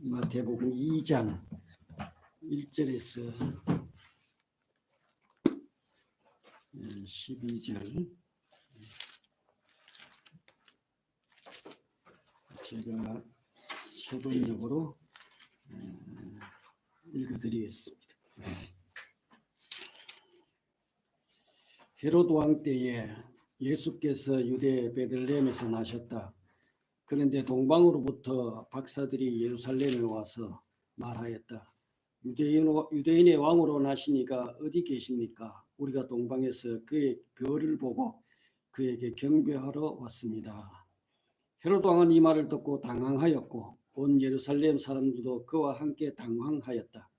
마태복음 2장 1절에서 12절 제가 서론적으로 읽어드리겠습니다. 헤롯 왕 때에 예수께서 유대 베들레헴에서 나셨다. 그런데 동방으로부터 박사들이 예루살렘에 와서 말하였다. 유대인의 왕으로 나시니가 어디 계십니까? 우리가 동방에서 그의 별을 보고 그에게 경배하러 왔습니다. 헤롯 왕은 이 말을 듣고 당황하였고 온 예루살렘 사람들도 그와 함께 당황하였다.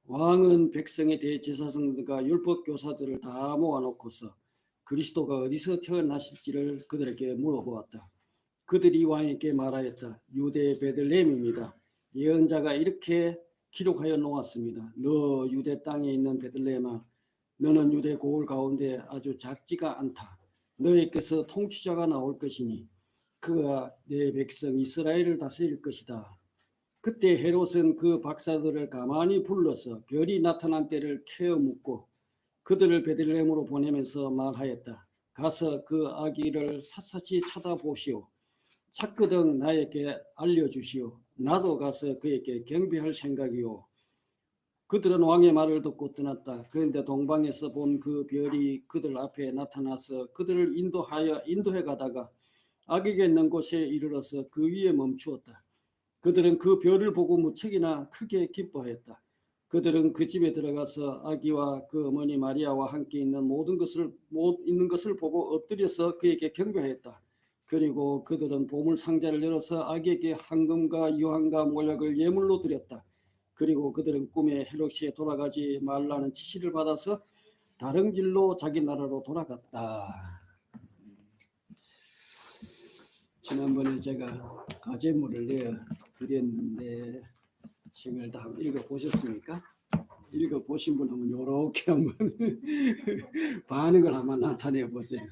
왕은 백성의 대제사장들과 율법교사들을 다 모아놓고서 그리스도가 어디서 태어나실지를 그들에게 물어보았다. 그들이 왕에게 말하였다. 유대 베들레헴입니다. 예언자가 이렇게 기록하여 놓았습니다. 너 유대 땅에 있는 베들레헴아, 너는 유대 고을 가운데 아주 작지가 않다. 너에게서 통치자가 나올 것이니 그가 내 백성 이스라엘을 다스릴 것이다. 그때 헤롯은 그 박사들을 가만히 불러서 별이 나타난 때를 캐어 묻고 그들을 베들레헴으로 보내면서 말하였다. 가서 그 아기를 샅샅이 찾아보시오. 찾거든 나에게 알려주시오. 나도 가서 그에게 경배할 생각이오. 그들은 왕의 말을 듣고 떠났다. 그런데 동방에서 본 그 별이 그들 앞에 나타나서 그들을 인도해 가다가 아기가 있는 곳에 이르러서 그 위에 멈추었다. 그들은 그 별을 보고 무척이나 크게 기뻐했다. 그들은 그 집에 들어가서 아기와 그 어머니 마리아와 함께 있는 모든 것을 보고 엎드려서 그에게 경배했다. 그리고 그들은 보물 상자를 열어서 아기에게 황금과 유황과 몰약을 예물로 드렸다. 그리고 그들은 꿈에 헤롯이 돌아가지 말라는 지시를 받아서 다른 길로 자기 나라로 돌아갔다. 지난번에 제가 과제물을 내어드렸는데 책을 다 읽어보셨습니까? 읽어보신 분 한번 요렇게 한번 반응을 한번 나타내 보세요.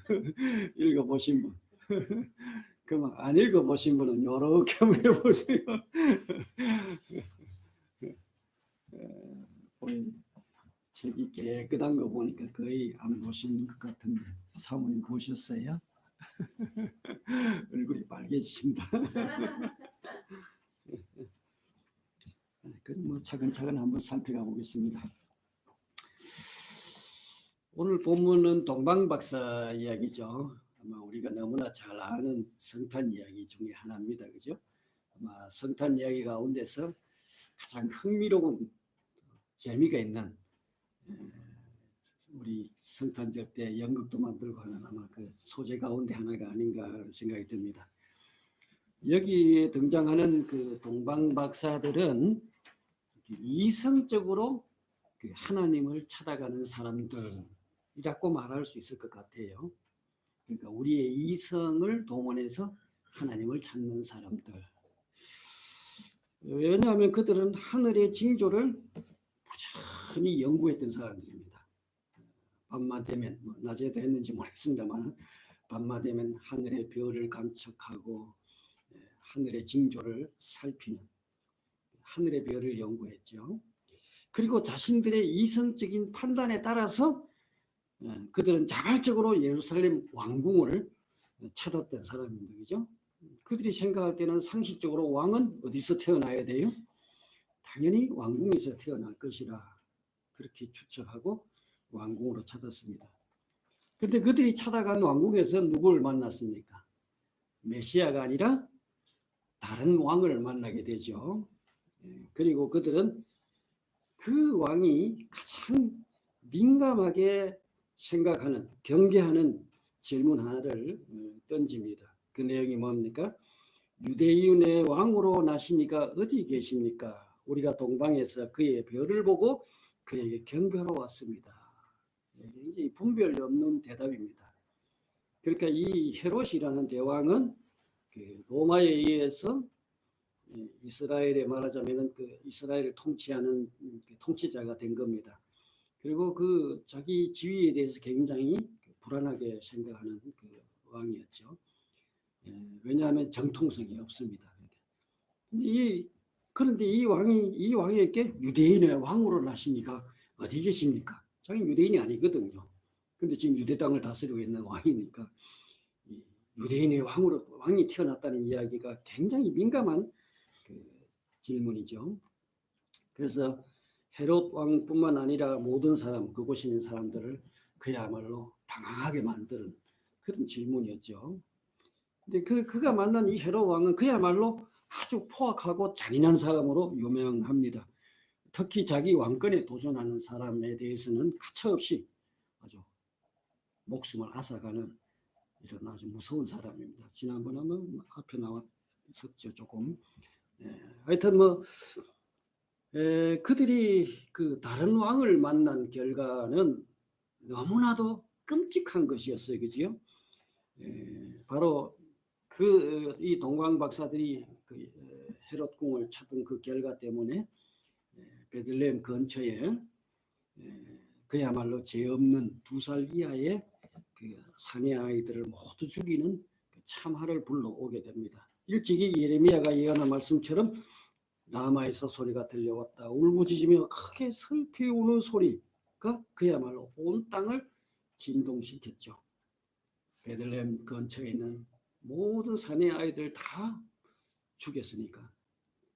읽어보신 분. 그럼 안 읽어보신 분은 요렇게 한번 해보세요. 책이 깨끗한 거 보니까 거의 안 보신 것 같은데 사모님 보셨어요? 얼굴이 빨개지신다. 그럼 차근차근 한번 살펴가 보겠습니다. 오늘 본문은 동방박사 이야기죠. 아마 우리가 너무나 잘 아는 성탄 이야기 중에 하나입니다. 그죠? 아마 성탄 이야기 가운데서 가장 흥미로운 재미가 있는 우리 성탄절 때 연극도 만들고 하는 아마 그 소재 가운데 하나가 아닌가 생각이 듭니다. 여기에 등장하는 그 동방박사들은 이성적으로 그 하나님을 찾아가는 사람들이라고 말할 수 있을 것 같아요. 그러니까 우리의 이성을 동원해서 하나님을 찾는 사람들. 왜냐하면 그들은 하늘의 징조를 부지런히 연구했던 사람들입니다. 밤만 되면, 낮에도 했는지 모르겠습니다만 밤만 되면 하늘의 별을 관측하고 하늘의 징조를 살피는 하늘의 별을 연구했죠. 그리고 자신들의 이성적인 판단에 따라서 그들은 자발적으로 예루살렘 왕궁을 찾았던 사람입니다. 그죠? 그들이 생각할 때는 상식적으로 왕은 어디서 태어나야 돼요? 당연히 왕궁에서 태어날 것이라 그렇게 추측하고 왕궁으로 찾았습니다. 그런데 그들이 찾아간 왕궁에서 누구를 만났습니까? 메시아가 아니라 다른 왕을 만나게 되죠. 그리고 그들은 그 왕이 가장 민감하게 생각하는, 경계하는 질문 하나를 던집니다. 그 내용이 뭡니까? 유대인의 왕으로 나시니까 어디 계십니까? 우리가 동방에서 그의 별을 보고 그에게 경배하러 왔습니다. 굉장히 분별 없는 대답입니다. 그러니까 이 헤롯이라는 대왕은 그 로마에 의해서 이스라엘에 말하자면 그 이스라엘을 통치하는 통치자가 된 겁니다. 그리고 그 자기 지위에 대해서 굉장히 불안하게 생각하는 그 왕이었죠. 왜냐하면 정통성이 없습니다. 이 그런데 이 왕에게 유대인의 왕으로 나시니까 어디 계십니까? 자기 유대인이 아니거든요. 근데 지금 유대 땅을 다스리고 있는 왕이니까 유대인의 왕이 태어났다는 이야기가 굉장히 민감한 그 질문이죠. 그래서 헤롯 왕뿐만 아니라 모든 사람, 그곳에 있는 사람들을 그야말로 당황하게 만드는 그런 질문이었죠. 근데 그가 만난 이 헤롯 왕은 그야말로 아주 포악하고 잔인한 사람으로 유명합니다. 특히 자기 왕권에 도전하는 사람에 대해서는 가차없이 아주 목숨을 앗아가는 이런 아주 무서운 사람입니다. 지난번에 앞에 나왔었죠, 조금. 하여튼 그들이 그 다른 왕을 만난 결과는 너무나도 끔찍한 것이었어요, 그지요? 바로 이 동방 박사들이 그 헤롯 궁을 찾은 그 결과 때문에 베들레헴 근처에 그야말로 죄 없는 2살 이하의 그 사내 아이들을 모두 죽이는 참화를 불러오게 됩니다. 일찍이 예레미야가 예언한 말씀처럼 라마에서 소리가 들려왔다. 울부짖으며 크게 슬피 우는 소리가 그야말로 온 땅을 진동시켰죠. 베들레헴 근처에 있는 모든 사내 아이들 다 죽였으니까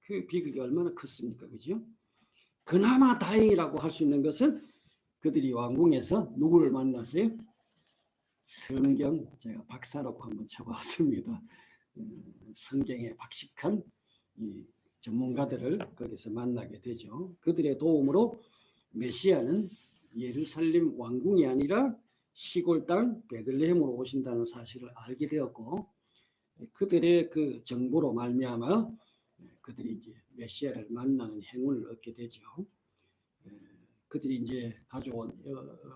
그 비극이 얼마나 컸습니까, 그죠? 그나마 다행이라고 할 수 있는 것은 그들이 왕궁에서 누구를 만났어요? 성경 제가 박사놓고 한번 쳐봤습니다. 성경에 박식한 이 전문가들을 거기서 만나게 되죠. 그들의 도움으로 메시아는 예루살렘 왕궁이 아니라 시골 땅 베들레헴으로 오신다는 사실을 알게 되었고, 그들의 그 정보로 말미암아 그들이 이제 메시아를 만나는 행운을 얻게 되죠. 그들이 이제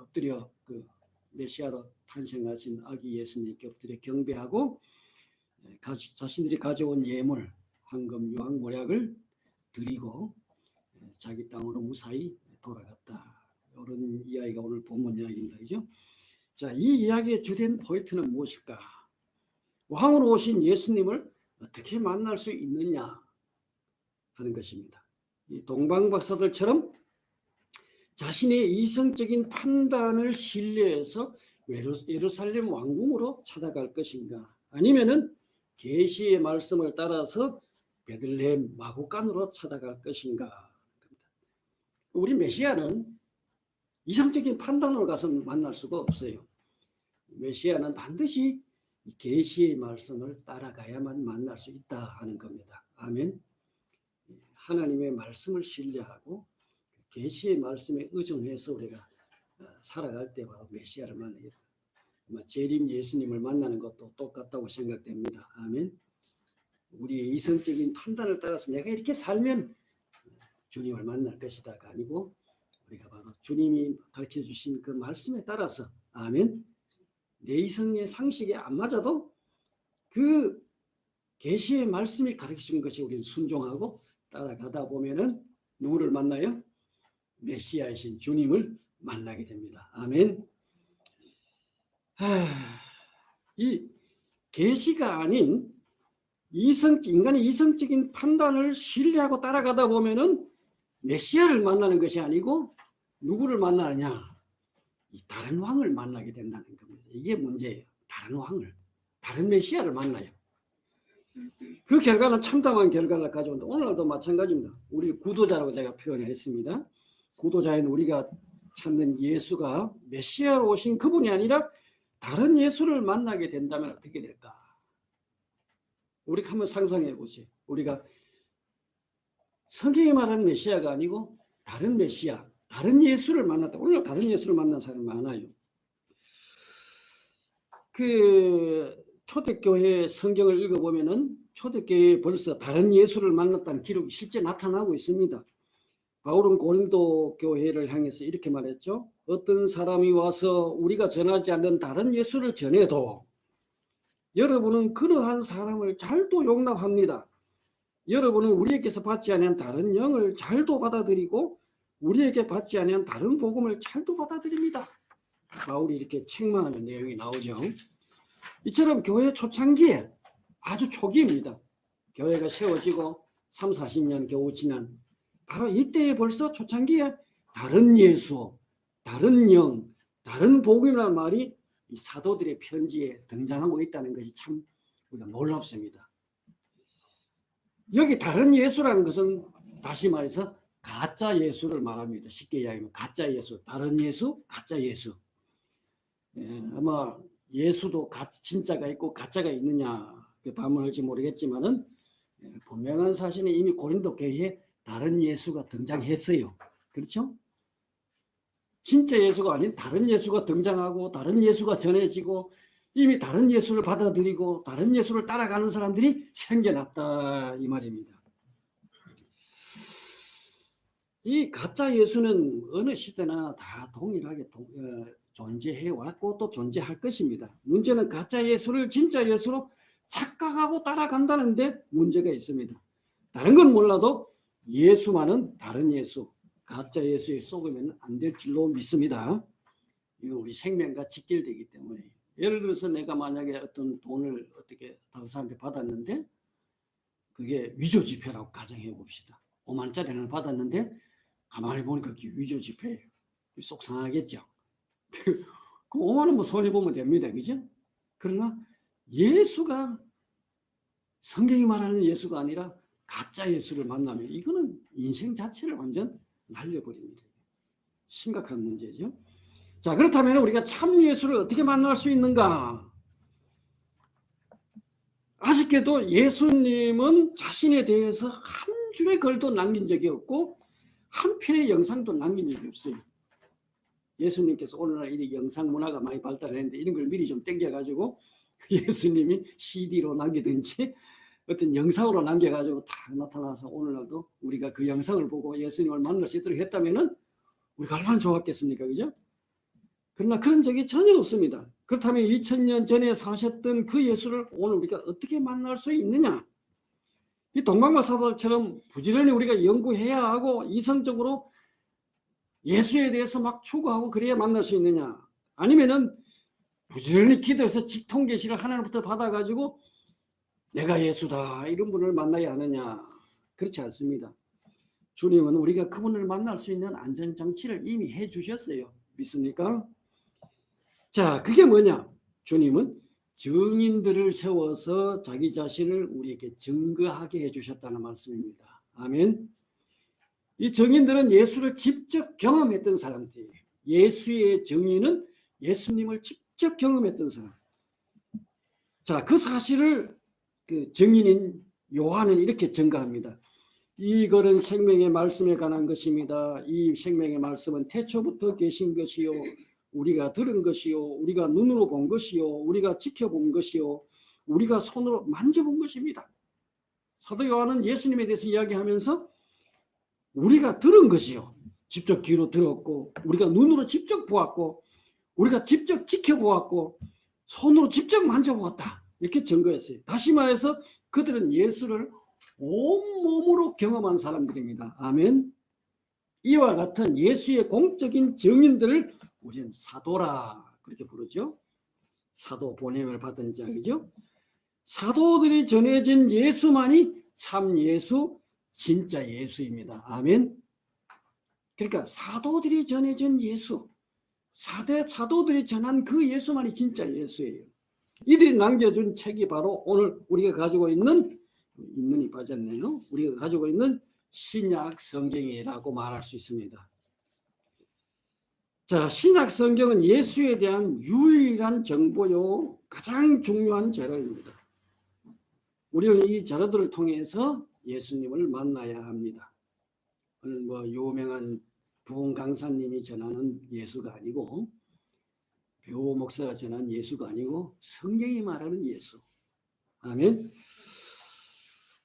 엎드려 그 메시아로 탄생하신 아기 예수님께 엎드려 경배하고 자신들이 가져온 예물, 황금, 유황, 모략을 드리고 자기 땅으로 무사히 돌아갔다. 이런 이야기가 오늘 본문 이야기입니다. 그죠? 자, 이 이야기의 주된 포인트는 무엇일까? 왕으로 오신 예수님을 어떻게 만날 수 있느냐 하는 것입니다. 이 동방 박사들처럼 자신의 이성적인 판단을 신뢰해서 예루살렘 왕궁으로 찾아갈 것인가, 아니면은 계시의 말씀을 따라서 베들레헴 마구간으로 찾아갈 것인가. 우리 메시아는 이성적인 판단으로 가서 만날 수가 없어요. 메시아는 반드시 계시의 말씀을 따라가야만 만날 수 있다 하는 겁니다. 아멘. 하나님의 말씀을 신뢰하고 계시의 말씀에 의존해서 우리가 살아갈 때 바로 메시아를 만나겠다. 재림 예수님을 만나는 것도 똑같다고 생각됩니다. 아멘. 우리의 이성적인 판단을 따라서 내가 이렇게 살면 주님을 만날 것이다가 아니고, 우리가 바로 주님이 가르쳐 주신 그 말씀에 따라서, 아멘, 내 이성의 상식에 안 맞아도 그 계시의 말씀이 가르쳐 준 것이 우리는 순종하고 따라가다 보면은 누구를 만나요? 메시아이신 주님을 만나게 됩니다. 아멘. 이 계시가 아닌 인간의 이성적인 판단을 신뢰하고 따라가다 보면은 메시아를 만나는 것이 아니고 누구를 만나느냐? 이 다른 왕을 만나게 된다는 겁니다. 이게 문제예요. 다른 왕을, 다른 메시아를 만나요. 그 결과는 참담한 결과를 가져온다. 오늘도 마찬가지입니다. 우리 구도자라고 제가 표현을 했습니다. 구도자인 우리가 찾는 예수가 메시아로 오신 그분이 아니라 다른 예수를 만나게 된다면 어떻게 될까? 우리가 한번 상상해 보세요. 우리가 성경이 말하는 메시아가 아니고 다른 메시아, 다른 예수를 만났다. 오늘 다른 예수를 만난 사람이 많아요. 그 초대교회 성경을 읽어보면은 초대교회에 벌써 다른 예수를 만났다는 기록이 실제 나타나고 있습니다. 바울은 고린도 교회를 향해서 이렇게 말했죠. 어떤 사람이 와서 우리가 전하지 않는 다른 예수를 전해도 여러분은 그러한 사람을 잘도 용납합니다. 여러분은 우리에게서 받지 않은 다른 영을 잘도 받아들이고 우리에게 받지 않은 다른 복음을 잘도 받아들입니다. 바울이 이렇게 책망하는 내용이 나오죠. 이처럼 교회 초창기에 아주 초기입니다. 교회가 세워지고 3, 40년 겨우 지난 바로 이때에 벌써 초창기에 다른 예수, 다른 영, 다른 복음이라는 말이 이 사도들의 편지에 등장하고 있다는 것이 참 우리가 놀랍습니다. 여기 다른 예수라는 것은 다시 말해서 가짜 예수를 말합니다. 쉽게 이야기하면 가짜 예수, 다른 예수, 가짜 예수. 아마 예수도 진짜가 있고 가짜가 있느냐 반문할지 모르겠지만은 분명한 사실은 이미 고린도 교회에 다른 예수가 등장했어요. 그렇죠? 진짜 예수가 아닌 다른 예수가 등장하고 다른 예수가 전해지고 이미 다른 예수를 받아들이고 다른 예수를 따라가는 사람들이 생겨났다 이 말입니다. 이 가짜 예수는 어느 시대나 다 동일하게 존재해왔고 또 존재할 것입니다. 문제는 가짜 예수를 진짜 예수로 착각하고 따라간다는데 문제가 있습니다. 다른 건 몰라도 예수만은 다른 예수, 가짜 예수에 속으면 안 될 줄로 믿습니다. 이거 우리 생명과 직결되기 때문에. 예를 들어서 내가 만약에 어떤 돈을 어떻게 다른 사람한테 받았는데 그게 위조 지폐라고 가정해 봅시다. 5만 원짜리를 받았는데 가만히 보니까 그게 위조 지폐예요. 속상하겠죠. 그 5만 원 뭐 손해보면 됩니다. 그죠? 그러나 예수가 성경이 말하는 예수가 아니라 가짜 예수를 만나면 이거는 인생 자체를 완전 날려버립니다. 심각한 문제죠. 자, 그렇다면 우리가 참 예수를 어떻게 만날 수 있는가? 아쉽게도 예수님은 자신에 대해서 한 줄의 글도 남긴 적이 없고 한 편의 영상도 남긴 적이 없어요. 예수님께서 오늘날 이 영상 문화가 많이 발달했는데 이런 걸 미리 좀 땡겨가지고 예수님이 CD로 남기든지 어떤 영상으로 남겨가지고 딱 나타나서 오늘날도 우리가 그 영상을 보고 예수님을 만날 수 있도록 했다면은 우리가 얼마나 좋았겠습니까? 그죠? 그러나 그런 적이 전혀 없습니다. 그렇다면 2000년 전에 사셨던 그 예수를 오늘 우리가 어떻게 만날 수 있느냐? 이 동방마사들처럼 부지런히 우리가 연구해야 하고 이성적으로 예수에 대해서 막 추구하고 그래야 만날 수 있느냐? 아니면은 부지런히 기도해서 직통계시를 하나님부터 받아가지고 내가 예수다 이런 분을 만나야 하느냐? 그렇지 않습니다. 주님은 우리가 그분을 만날 수 있는 안전장치를 이미 해주셨어요. 믿습니까? 자, 그게 뭐냐? 주님은 증인들을 세워서 자기 자신을 우리에게 증거하게 해주셨다는 말씀입니다. 아멘. 이 증인들은 예수를 직접 경험했던 사람들이에요. 예수의 증인은 예수님을 직접 경험했던 사람. 자, 그 사실을 그 증인인 요한은 이렇게 증거합니다. 이것은 생명의 말씀에 관한 것입니다. 이 생명의 말씀은 태초부터 계신 것이요 우리가 들은 것이요 우리가 눈으로 본 것이요 우리가 지켜본 것이요 우리가 손으로 만져본 것입니다. 사도 요한은 예수님에 대해서 이야기하면서 우리가 들은 것이요 직접 귀로 들었고 우리가 눈으로 직접 보았고 우리가 직접 지켜보았고 손으로 직접 만져보았다 이렇게 증거했어요. 다시 말해서 그들은 예수를 온몸으로 경험한 사람들입니다. 아멘. 이와 같은 예수의 공적인 증인들을 우리는 사도라 그렇게 부르죠. 사도 보냄을 받은 자이죠. 사도들이 전해진 예수만이 참 예수, 진짜 예수입니다. 아멘. 그러니까 사도들이 전해진 예수, 사도들이 전한 그 예수만이 진짜 예수예요. 이들이 남겨준 책이 바로 오늘 우리가 가지고 있는 빠졌네요. 우리가 가지고 있는 신약 성경이라고 말할 수 있습니다. 자, 신약 성경은 예수에 대한 유일한 정보요 가장 중요한 자료입니다. 우리는 이 자료들을 통해서 예수님을 만나야 합니다. 오늘 뭐 유명한 부흥 강사님이 전하는 예수가 아니고 배우 목사가 전하는 예수가 아니고 성경이 말하는 예수. 아멘.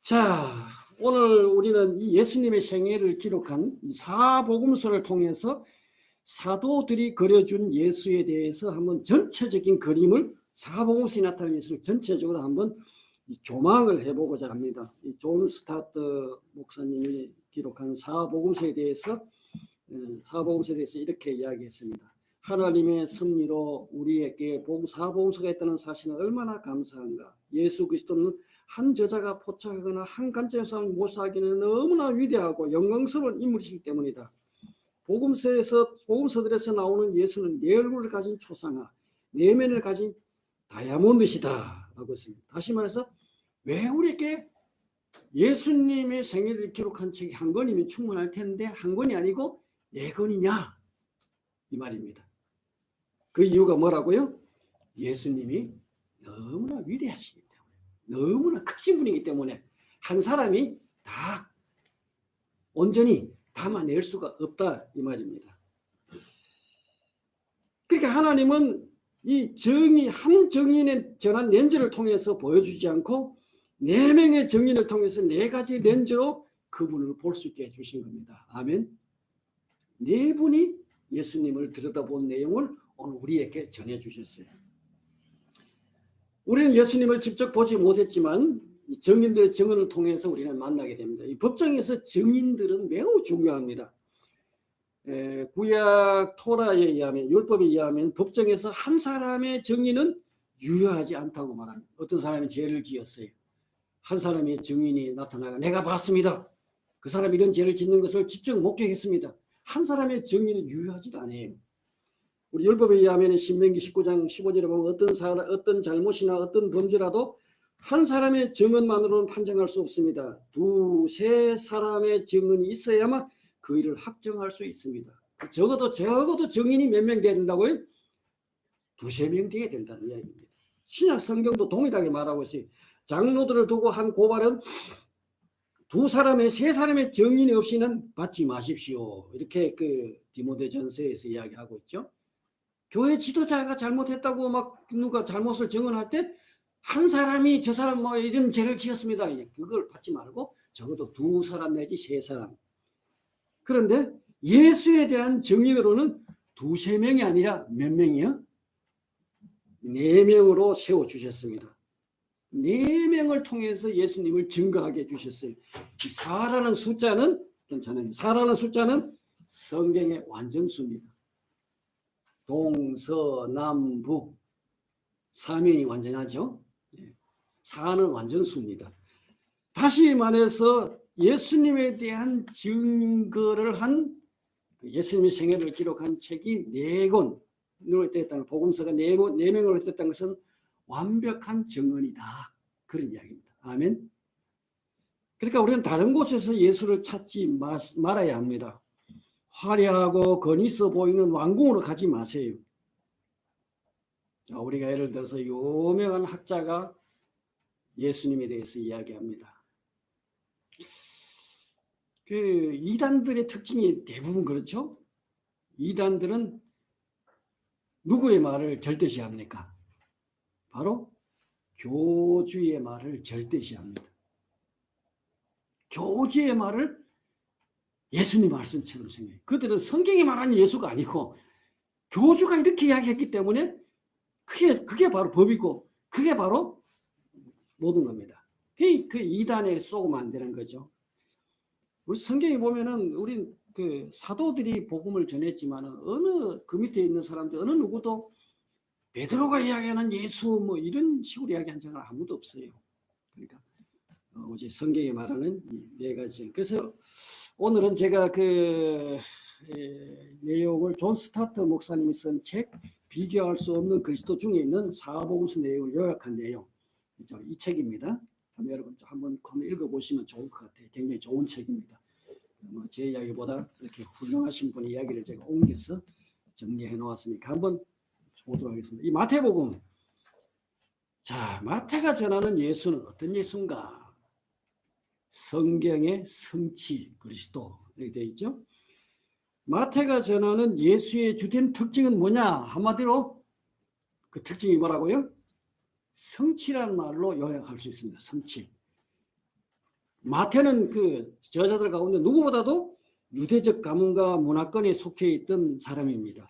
자, 오늘 우리는 이 예수님의 생애를 기록한 사복음서를 통해서 사도들이 그려준 예수에 대해서 한번 전체적인 그림을 사복음서에 나타난 예수를 전체적으로 한번 조망을 해보고자 합니다. 존 스타트 목사님이 기록한 사복음서에 대해서 이렇게 이야기했습니다. 하나님의 섭리로 우리에게 사복음서가 있다는 사실은 얼마나 감사한가. 예수 그리스도는 한 저자가 포착하거나 한 관점에서 묘사하기는 너무나 위대하고 영광스러운 인물이기 때문이다. 복음서들에서 나오는 예수는 네 얼굴을 가진 초상화, 내면을 가진 다이아몬드시다 라고 했습니다. 다시 말해서 왜 우리에게 예수님의 생애를 기록한 책이 한 권이면 충분할 텐데 한 권이 아니고 네 권이냐 이 말입니다. 그 이유가 뭐라고요? 예수님이 너무나 위대하시기 때문에, 너무나 크신 분이기 때문에 한 사람이 다 온전히 담아낼 수가 없다 이 말입니다. 그러니까 하나님은 이 한 정인의 전한 렌즈를 통해서 보여주지 않고 4명의 정인을 통해서 4가지 렌즈로 그분을 볼 수 있게 해주신 겁니다. 아멘. 4분이 예수님을 들여다본 내용을 오늘 우리에게 전해주셨어요. 우리는 예수님을 직접 보지 못했지만 정인들의 증언을 통해서 우리는 만나게 됩니다. 이 법정에서 정인들은 매우 중요합니다. 구약 토라에 의하면, 율법에 의하면 법정에서 한 사람의 정인은 유효하지 않다고 말합니다. 어떤 사람이 죄를 지었어요. 한 사람의 증인이 나타나가 내가 봤습니다. 그 사람이 이런 죄를 짓는 것을 직접 목격했습니다. 한 사람의 증인은 유효하지 않아요. 우리 율법에 의하면 신명기 19장 15절에 보면 어떤 잘못이나 어떤 범죄라도 한 사람의 증언만으로는 판정할 수 없습니다. 2, 3 사람의 증언이 있어야만 그 일을 확정할 수 있습니다. 적어도 증인이 몇 명 돼야 된다고요? 2, 3명 돼야 된다는 이야기입니다. 신약 성경도 동일하게 말하고 있어요. 장로들을 두고 한 고발은 2 사람의 3 사람의 증인이 없이는 받지 마십시오. 이렇게 그 디모데전서에서 이야기하고 있죠. 교회 지도자가 잘못했다고 막 누가 잘못을 증언할 때 한 사람이 저 사람 뭐 이런 죄를 지었습니다. 그걸 받지 말고 적어도 2 사람 내지 3 사람. 그런데 예수에 대한 증인으로는 2, 3명이 아니라 몇 명이요? 4명으로 세워주셨습니다. 4명을 통해서 예수님을 증거하게 해주셨어요. 4라는 숫자는 괜찮아요. 4라는 숫자는 성경의 완전수입니다. 동서남북 4면이 완전하죠. 4는 완전수입니다. 다시 말해서 예수님에 대한 증거를 한 예수님의 생애를 기록한 책이 4권으로 됐다는 복음서가 4명으로 됐다는 것은 완벽한 증언이다. 그런 이야기입니다. 아멘. 그러니까 우리는 다른 곳에서 예수를 찾지 말아야 합니다. 화려하고 권위 있어 보이는 왕궁으로 가지 마세요. 자, 우리가 예를 들어서 유명한 학자가 예수님에 대해서 이야기합니다. 그 이단들의 특징이 대부분 그렇죠. 이단들은 누구의 말을 절대시합니까? 바로 교주의 말을 절대시합니다. 교주의 말을 예수님 말씀처럼 생각해요. 그들은 성경이 말하는 예수가 아니고 교주가 이렇게 이야기했기 때문에 그게 바로 법이고 그게 바로 모든 겁니다. 그 이단에 쏘면 안 되는 거죠. 우리 성경에 보면은 우리 그 사도들이 복음을 전했지만 어느 그 밑에 있는 사람들 어느 누구도 베드로가 이야기하는 예수 뭐 이런 식으로 이야기한 적은 아무도 없어요. 그러니까 오직 성경에 말하는 이 4가지. 그래서 오늘은 제가 그 내용을 존 스타트 목사님이 쓴 책 비교할 수 없는 그리스도 중에 있는 사복음서 내용을 요약한 내용 이 책입니다. 여러분 한번 읽어보시면 좋을 것 같아요. 굉장히 좋은 책입니다. 제 이야기보다 이렇게 훌륭하신 분의 이야기를 제가 옮겨서 정리해 놓았으니까 한번 보도록 하겠습니다. 이 마태복음. 자, 마태가 전하는 예수는 어떤 예수인가? 성경의 성취 그리스도 이렇게 되어 있죠. 마태가 전하는 예수의 주된 특징은 뭐냐? 한마디로 그 특징이 뭐라고요? 성취라는 말로 요약할 수 있습니다. 성취. 마태는 그 저자들 가운데 누구보다도 유대적 가문과 문화권에 속해 있던 사람입니다.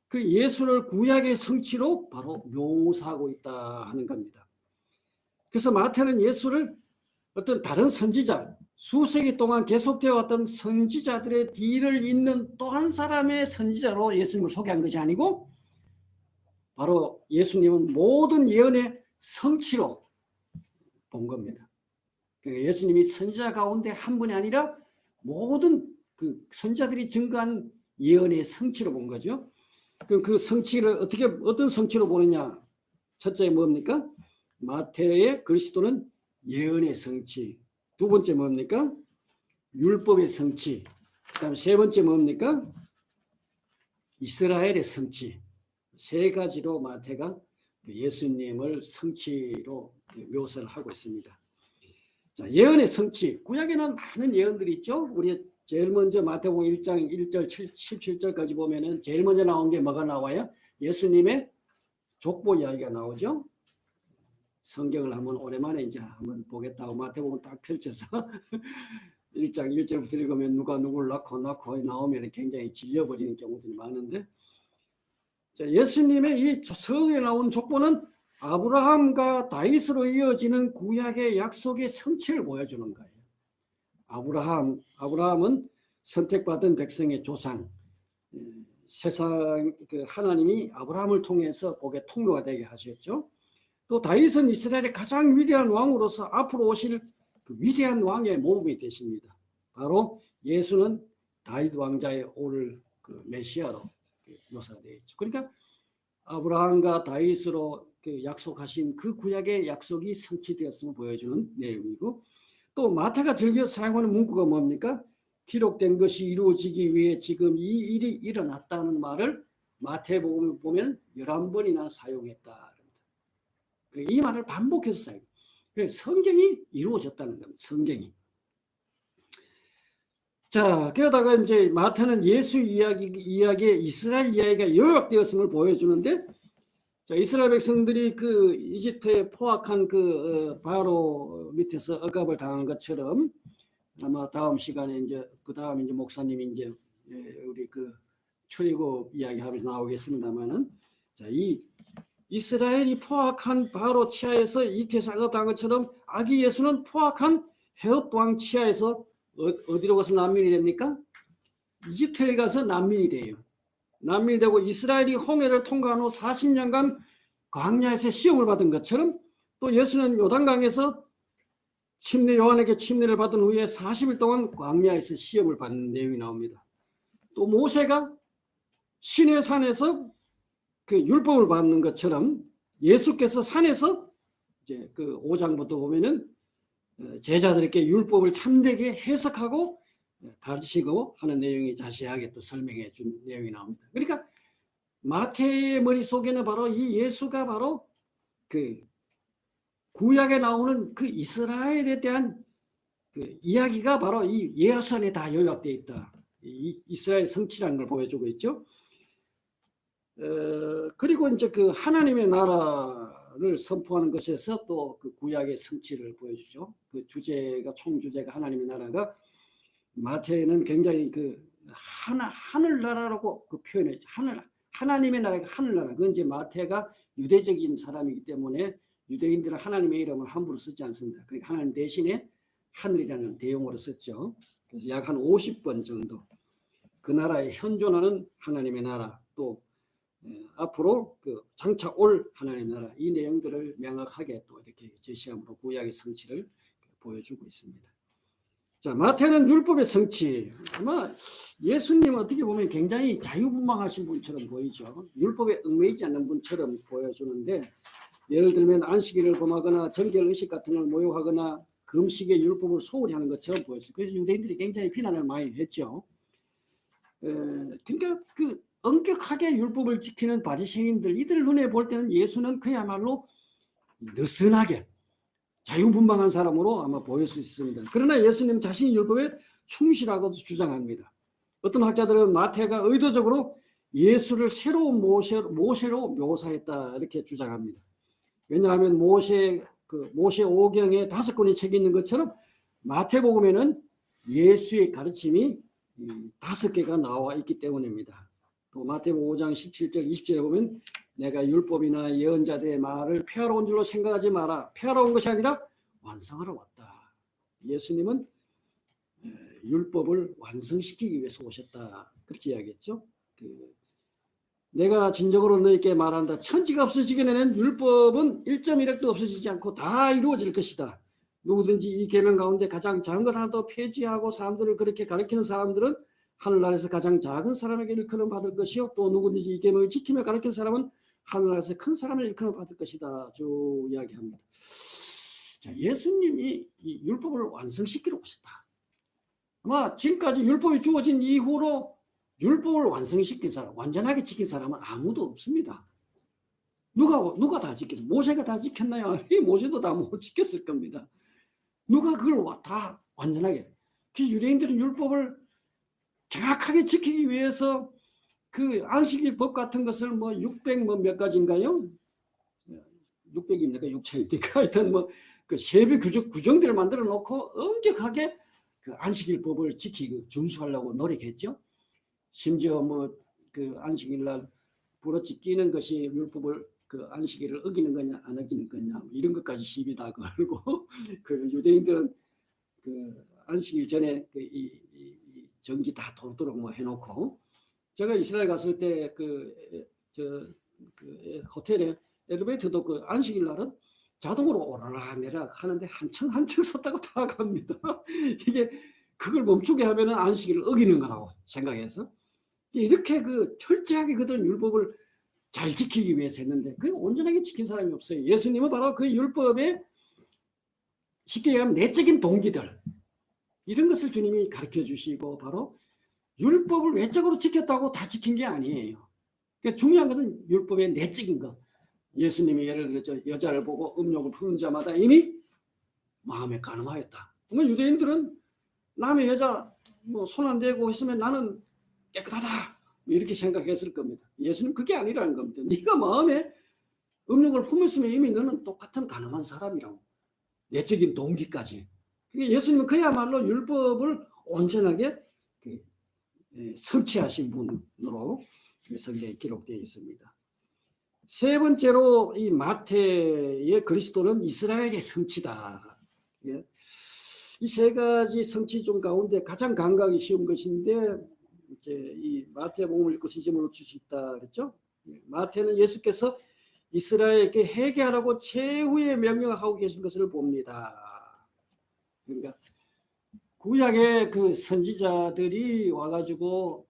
그 예수를 구약의 성취로 바로 묘사하고 있다 하는 겁니다. 그래서 마태는 예수를 어떤 다른 선지자, 수세기 동안 계속되어 왔던 선지자들의 뒤를 잇는 또 한 사람의 선지자로 예수님을 소개한 것이 아니고 바로 예수님은 모든 예언의 성취로 본 겁니다. 그러니까 예수님이 선지자 가운데 한 분이 아니라 모든 그 선지자들이 증거한 예언의 성취로 본 거죠. 그 성취를 어떤 성취로 보느냐? 첫째 뭡니까? 마태의 그리스도는 예언의 성취. 두 번째 뭡니까? 율법의 성취. 그다음 세 번째 뭡니까? 이스라엘의 성취. 세 가지로 마태가 예수님을 성취로 묘사를 하고 있습니다. 자, 예언의 성취. 구약에는 많은 예언들이 있죠. 우리 제일 먼저 마태복음 1장 1절 17절까지 보면은 제일 먼저 나온 게 뭐가 나와요? 예수님의 족보 이야기가 나오죠. 성경을 한번 오랜만에 이제 한번 보겠다고 마태복음 딱 펼쳐서 1장 1절부터 읽으면 누가 누구를 낳고 나오면 굉장히 질려버리는 경우들이 많은데, 자, 예수님의 이 성경에 나온 족보는 아브라함과 다윗으로 이어지는 구약의 약속의 성취를 보여주는 거예요. 아브라함은 선택받은 백성의 조상, 세상 하나님이 아브라함을 통해서 복의 통로가 되게 하셨죠. 또 다윗은 이스라엘의 가장 위대한 왕으로서 앞으로 오실 그 위대한 왕의 모범이 되십니다. 바로 예수는 다윗 왕자의 올 그 메시아로 묘사되어 있죠. 그러니까 아브라함과 다윗으로 약속하신 그 구약의 약속이 성취되었음을 보여주는 내용이고, 또 마태가 즐겨 사용하는 문구가 뭡니까? 기록된 것이 이루어지기 위해 지금 이 일이 일어났다는 말을 마태복음에 보면 11번이나 사용했다. 이 말을 반복해서 사용해요. 성경이 이루어졌다는 겁니다. 성경이. 자, 그러다가 이제 마태는 예수 이야기에 이스라엘 이야기가 요약되었음을 보여주는데, 자, 이스라엘 백성들이 그 이집트에 포악한 바로 밑에서 억압을 당한 것처럼, 아마 다음 시간에 이제 그다음 이제 목사님이 이제 우리 출애굽 이야기하면서 나오겠습니다만은, 자, 이 이스라엘이 포악한 바로 치하에서 이집트에서 억압당한 것처럼 아기 예수는 포악한 헤롯 왕 치하에서 어디로 가서 난민이 됩니까? 이집트에 가서 난민이 돼요. 난민이 되고 이스라엘이 홍해를 통과한 후 40년간 광야에서 시험을 받은 것처럼, 또 예수는 요단강에서 요한에게 침례를 받은 후에 40일 동안 광야에서 시험을 받는 내용이 나옵니다. 또 모세가 시내 산에서 그 율법을 받는 것처럼 예수께서 산에서 이제 그 5장부터 보면은 제자들에게 율법을 참되게 해석하고 가르치고 하는 내용이 자세하게 또 설명해 준 내용이 나옵니다. 그러니까 마태의 머릿속에는 바로 이 예수가 바로 그 구약에 나오는 그 이스라엘에 대한 그 이야기가 바로 이 예언서에 다 요약되어 있다. 이스라엘 성취라는 걸 보여주고 있죠. 그리고 이제 그 하나님의 나라를 선포하는 것에서 또 그 구약의 성취를 보여주죠. 그 주제가 총주제가 하나님의 나라가 마태는 굉장히 그 하늘나라라고 그 표현했죠. 하나님의 나라가 하늘나라. 그건 이제 마태가 유대적인 사람이기 때문에 유대인들은 하나님의 이름을 함부로 쓰지 않습니다. 그러니까 하나님 대신에 하늘이라는 대용어로 썼죠. 그래서 약 한 50번 정도 그 나라에 현존하는 하나님의 나라, 또 앞으로 그 장차 올 하나님의 나라, 이 내용들을 명확하게 또 이렇게 제시함으로 구약의 성취를 보여주고 있습니다. 자, 마태는 율법의 성취. 아마 예수님은 어떻게 보면 굉장히 자유분방하신 분처럼 보이죠. 율법에 얽매이지 않는 분처럼 보여주는데, 예를 들면 안식일을 범하거나 정결 의식 같은 걸 모욕하거나 금식의 율법을 소홀히 하는 것처럼 보였어요. 그래서 유대인들이 굉장히 비난을 많이 했죠. 그러니까 그 엄격하게 율법을 지키는 바리새인들, 이들 눈에 볼 때는 예수는 그야말로 느슨하게 자유분방한 사람으로 아마 보일 수 있습니다. 그러나 예수님 자신이 율법에 충실하고도 주장합니다. 어떤 학자들은 마태가 의도적으로 예수를 새로운 모세로 묘사했다 이렇게 주장합니다. 왜냐하면 모세 5경에 5권의 책이 있는 것처럼 마태복음에는 예수의 가르침이 5개가 나와 있기 때문입니다. 또 마태복음 5장 17절 20절에 보면 내가 율법이나 예언자들의 말을 폐하러 온 줄로 생각하지 마라. 폐하러 온 것이 아니라 완성하러 왔다. 예수님은 율법을 완성시키기 위해서 오셨다. 그렇게 이야기했죠. 내가 진정으로 너희에게 말한다. 천지가 없어지기 전에는 율법은 1.1획도 없어지지 않고 다 이루어질 것이다. 누구든지 이 계명 가운데 가장 작은 것 하나도 폐지하고 사람들을 그렇게 가르치는 사람들은 하늘나라에서 가장 작은 사람에게 일컬음 받을 것이요 또 누구든지 이 계명을 지키며 가르치는 사람은 하늘나라에서 큰 사람을 일컬음 받을 것이다. 쭉 이야기합니다. 자, 예수님이 이 율법을 완성시키러 오셨다. 아마 지금까지 율법이 주어진 이후로 율법을 완성시킨 사람, 완전하게 지킨 사람은 아무도 없습니다. 누가 다 지켰어요? 모세가 다 지켰나요? 모세도 다 못 지켰을 겁니다. 누가 그걸 다 완전하게. 유대인들은 율법을 정확하게 지키기 위해서 그 안식일 법 같은 것을 뭐 600 몇 가지인가요? 600입니까? 6천입니까? 하여튼 뭐 그 세부 규정들을 만들어 놓고 엄격하게 그 안식일 법을 지키고 준수하려고 노력했죠. 심지어 뭐 그 안식일 날 부러지 끼는 것이 율법을 그 안식일을 어기는 거냐 안 어기는 거냐 이런 것까지 시비 다 걸고 그 유대인들은 그 안식일 전에 그 이 전기 다 돌도록 뭐 해놓고 제가 이스라엘 갔을 때 그 호텔에 엘리베이터도 그 안식일 날은 자동으로 오르락 내리락 하는데 한층 섰다고 다 갑니다. 이게 그걸 멈추게 하면은 안식일을 어기는 거라고 생각해서 이렇게 그 철저하게 그들은 율법을 잘 지키기 위해서 했는데 그 온전하게 지킨 사람이 없어요. 예수님은 바로 그 율법의 쉽게 얘기하면 내적인 동기들 이런 것을 주님이 가르쳐 주시고 바로 율법을 외적으로 지켰다고 다 지킨 게 아니에요. 그러니까 중요한 것은 율법의 내적인 것. 예수님이 예를 들어 여자를 보고 음욕을 품는 자마다 이미 마음에 간음하였다. 유대인들은 남의 여자 뭐 손 안 대고 했으면 나는 깨끗하다 이렇게 생각했을 겁니다. 예수님 그게 아니라는 겁니다. 네가 마음에 음욕을 품었으면 이미 너는 똑같은 간음한 사람이라고. 내적인 동기까지. 예수님은 그야말로 율법을 온전하게 성취하신 분으로 성경에 기록되어 있습니다. 세 번째로 이 마태의 그리스도는 이스라엘의 성취다. 이 세 가지 성취 중 가운데 가장 감각이 쉬운 것인데 이제 이 마태복음을 읽고 시점을 놓칠 수 있다 그랬죠. 마태는 예수께서 이스라엘에게 회개하라고 최후의 명령을 하고 계신 것을 봅니다. 그러니까 구약의 그 선지자들이 와가지고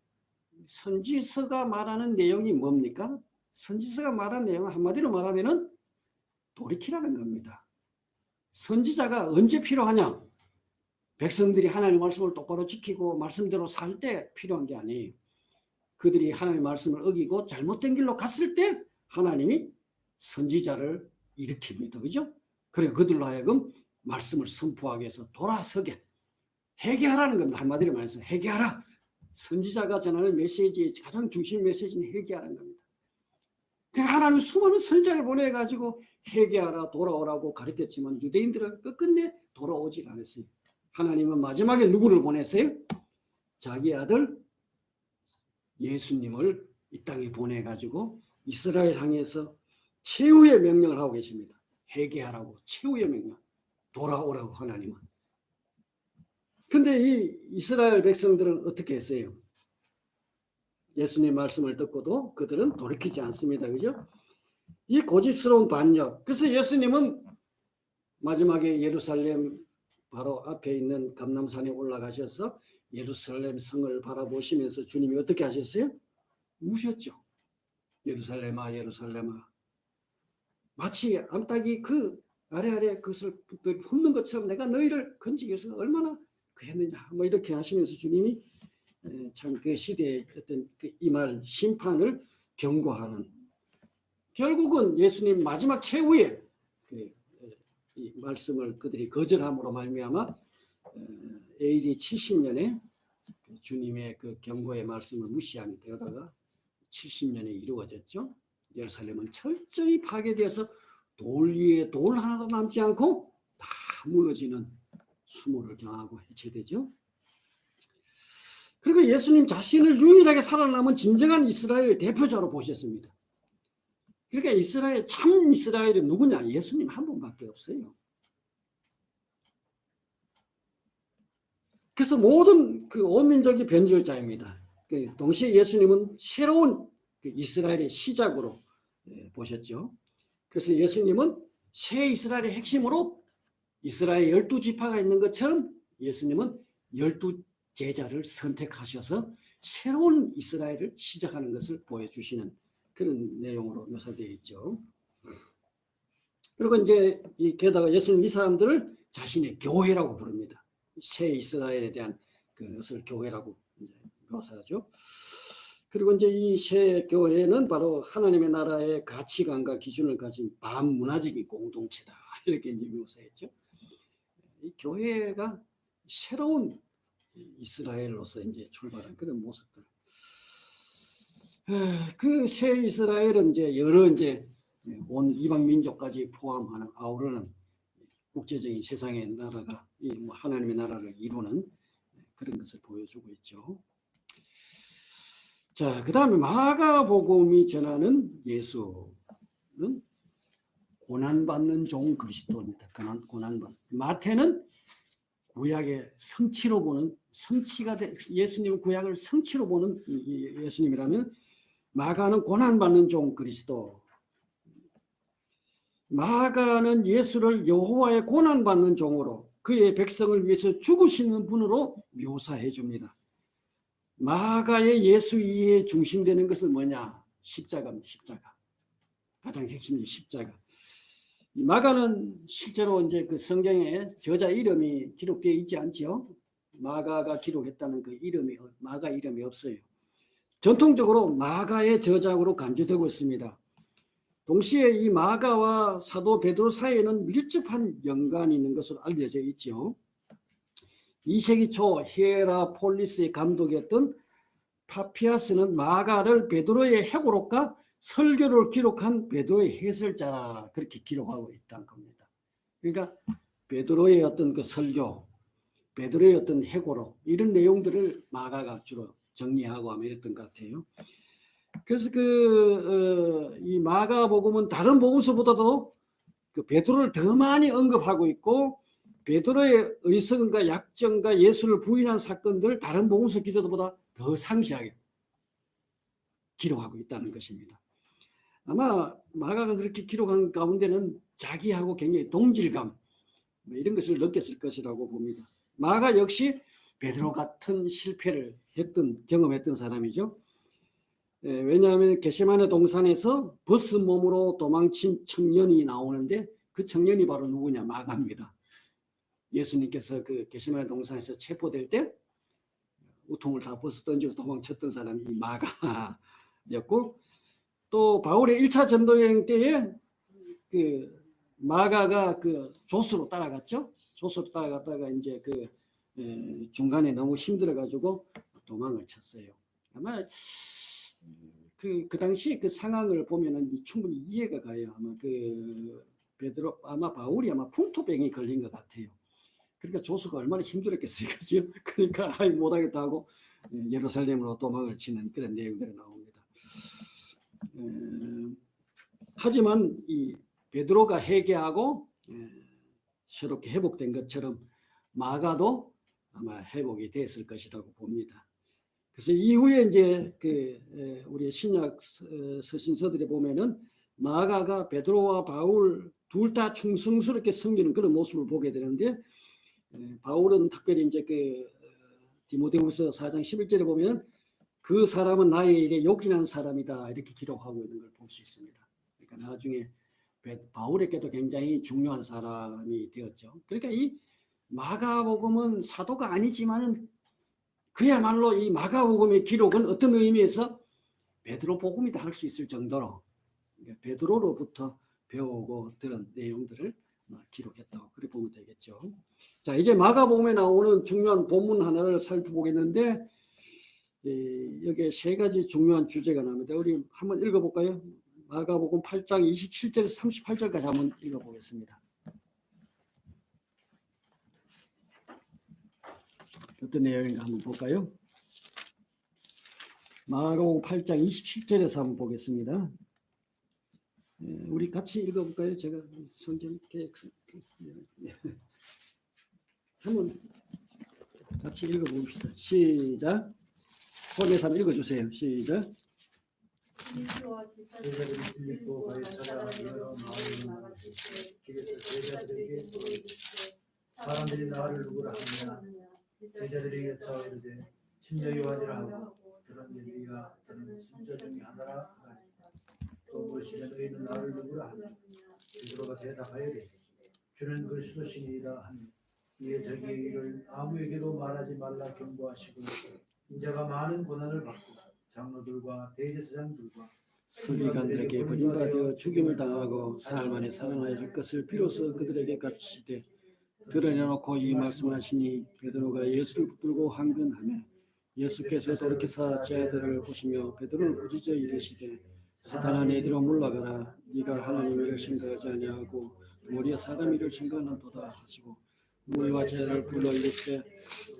선지서가 말하는 내용이 뭡니까? 선지서가 말하는 내용은 한마디로 말하면은 돌이키라는 겁니다. 선지자가 언제 필요하냐? 백성들이 하나님의 말씀을 똑바로 지키고 말씀대로 살 때 필요한 게 아니에요. 그들이 하나님의 말씀을 어기고 잘못된 길로 갔을 때 하나님이 선지자를 일으킵니다. 그죠? 그래 그들로 하여금 말씀을 선포하게 해서 돌아서게 회개하라는 겁니다. 한마디로 말해서 회개하라. 선지자가 전하는 메시지의 가장 중심 메시지는 회개하라는 겁니다. 하나님 수많은 선지자를 보내가지고 회개하라 돌아오라고 가르쳤지만 유대인들은 끝끝내 돌아오질 않았어요. 하나님은 마지막에 누구를 보냈어요? 자기 아들 예수님을 이 땅에 보내가지고 이스라엘 향해서 최후의 명령을 하고 계십니다. 회개하라고 최후의 명령 돌아오라고 하나님은. 근데 이 이스라엘 백성들은 어떻게 했어요? 예수님 말씀을 듣고도 그들은 돌이키지 않습니다. 그죠? 이 고집스러운 반역. 그래서 예수님은 마지막에 예루살렘 바로 앞에 있는 감람산에 올라가셔서 예루살렘 성을 바라보시면서 주님이 어떻게 하셨어요? 우셨죠. 예루살렘아 예루살렘아. 마치 암탉이 그 아래아래 그것을 훑는 것처럼 내가 너희를 건지기 위해서 얼마나 했느냐 뭐 이렇게 하시면서 주님이 참 그 시대의 어떤 그 임할 심판을 경고하는 결국은 예수님 마지막 최후의 이 말씀을 그들이 거절함으로 말미암아 AD 70년에 주님의 그 경고의 말씀을 무시한 결과가 70년에 이루어졌죠. 예루살렘은 철저히 파괴되어서 돌 위에 돌 하나도 남지 않고 다 무너지는 수모를 경하고 해체되죠. 그리고 예수님 자신을 유일하게 살아남은 진정한 이스라엘 대표자로 보셨습니다. 그러니까 이스라엘 참 이스라엘이 누구냐? 예수님 한 분밖에 없어요. 그래서 모든 그 온 민족이 변절자입니다. 동시에 예수님은 새로운 이스라엘의 시작으로 보셨죠. 그래서 예수님은 새 이스라엘의 핵심으로 이스라엘 12지파가 있는 것처럼 예수님은 12제자를 선택하셔서 새로운 이스라엘을 시작하는 것을 보여주시는 그런 내용으로 묘사되어 있죠. 그리고 이제 게다가 예수님 이 사람들을 자신의 교회라고 부릅니다. 새 이스라엘에 대한 그것을 교회라고 묘사하죠. 그리고 이제 이 새 교회는 바로 하나님의 나라의 가치관과 기준을 가진 반문화적인 공동체다. 이렇게 이제 묘사했죠. 이 교회가 새로운 이스라엘로서 이제 출발한 그런 모습들. 그 새 이스라엘은 이제 여러 이제 온 이방 민족까지 포함하는 아우르는 국제적인 세상의 나라가 하나님의 나라를 이루는 그런 것을 보여주고 있죠. 자, 그 다음에 마가복음이 전하는 예수는 고난받는 종 그리스도입니다. 고난받는. 마태는 구약의 성취로 보는 성취가 예수님 구약을 성취로 보는 예수님이라면 마가는 고난받는 종 그리스도. 마가는 예수를 여호와의 고난받는 종으로 그의 백성을 위해서 죽으시는 분으로 묘사해 줍니다. 마가의 예수 이해에 중심되는 것은 뭐냐? 십자가입니다. 십자가. 가장 핵심이 십자가. 마가는 실제로 이제 그 성경에 저자 이름이 기록되어 있지 않죠. 마가가 기록했다는 그 이름이 마가 이름이 없어요. 전통적으로 마가의 저작으로 간주되고 있습니다. 동시에 이 마가와 사도 베드로 사이에는 밀접한 연관이 있는 것으로 알려져 있죠. 2세기 초 히에라폴리스의 감독이었던 파피아스는 마가를 베드로의 회고록과 설교를 기록한 베드로의 해설자라 그렇게 기록하고 있다는 겁니다. 그러니까 베드로의 어떤 그 설교, 베드로의 어떤 회고록 이런 내용들을 마가가 주로 정리하고 하면 이랬던 것 같아요. 그래서 이 마가복음은 다른 복음서보다도 그 베드로를 더 많이 언급하고 있고 베드로의 의성과 약점과 예수를 부인한 사건들 다른 복음서 기자들보다 더 상세하게 기록하고 있다는 것입니다. 아마 마가가 그렇게 기록한 가운데는 자기하고 굉장히 동질감 이런 것을 느꼈을 것이라고 봅니다. 마가 역시 베드로 같은 실패를 경험했던 사람이죠. 왜냐하면 게세마네 동산에서 버스 몸으로 도망친 청년이 나오는데 그 청년이 바로 누구냐? 마가입니다. 예수님께서 그 게세마네 동산에서 체포될 때 우통을 다 벗어 던지고 도망쳤던 사람이 마가였고 또 바울의 1차 전도여행 때에 그 마가가 그 조수로 따라갔죠. 조수로 따라갔다가 이제 중간에 너무 힘들어 가지고 도망을 쳤어요. 아마 그 당시 그 상황을 보면은 충분히 이해가 가요. 아마 베드로 아마 바울이 아마 풍토병이 걸린 것 같아요. 그러니까 조수가 얼마나 힘들었겠어요, 그죠? 그러니까 못하겠다 하고 예루살렘으로 도망을 치는 그런 내용들이 나옵니다. 하지만 이 베드로가 회개하고 새롭게 회복된 것처럼 마가도 아마 회복이 됐을 것이라고 봅니다. 그래서 이후에 이제 우리 신약 서신서들에 보면은 마가가 베드로와 바울 둘 다 충성스럽게 섬기는 그런 모습을 보게 되는데 바울은 특별히 이제 디모데후서 4장 11절에 보면 그 사람은 나의 일에 요긴한 사람이다 이렇게 기록하고 있는 걸 볼 수 있습니다. 그러니까 나중에 바울에게도 굉장히 중요한 사람이 되었죠. 그러니까 이 마가복음은 사도가 아니지만은 그야말로 이 마가복음의 기록은 어떤 의미에서 베드로 복음이다 할 수 있을 정도로 베드로로부터 배우고 들은 내용들을 기록했다고 그렇게 보면 되겠죠. 자, 이제 마가복음에 나오는 중요한 본문 하나를 살펴보겠는데 여기에 세 가지 중요한 주제가 나옵니다. 우리 한번 읽어볼까요? 마가복음 8장 27절에서 38절까지 한번 읽어보겠습니다. 어떤 내용인가 한번 볼까요? 마가복음 8장 27절에서 한번 보겠습니다. 우리 같이 읽어볼까요? 제가 성경 계획 한번 같이 읽어봅시다. 시작. 손에서 한번 읽어주세요. 시작. 사람들이 나를 누구라 하느냐. 제자들이 여쭤 이르되 친자 요한이라 하고 들은 엘리야 들은 선지자 중에 하나라 하니 또 무엇이냐 너희는 나를 누구라 하느냐. 베드로가 대답하여되 주는 그리스도시니이다 하니 이에 자기의 일을 아무에게도 말하지 말라 경고하시고 인자가 많은 고난을 받고 장로들과 대제사장들과 서기관들에게 버림받아 죽임을 당하고 사흘 만에 살아나야 할 것을 비로소 그들에게 가르치시되 드러내놓고 이 말씀을 하시니 베드로가 예수를 붙들고 항변하며 예수께서 돌이켜서 제 아들을 보시며 베드로를 꾸짖어 이르시되 사탄아 내디로 물러가라. 네가 하나님의 일을 생각하지 아니하고 도리어 사람 일을 생각하는도다 하시고 무리와 제자를 불러 이르시되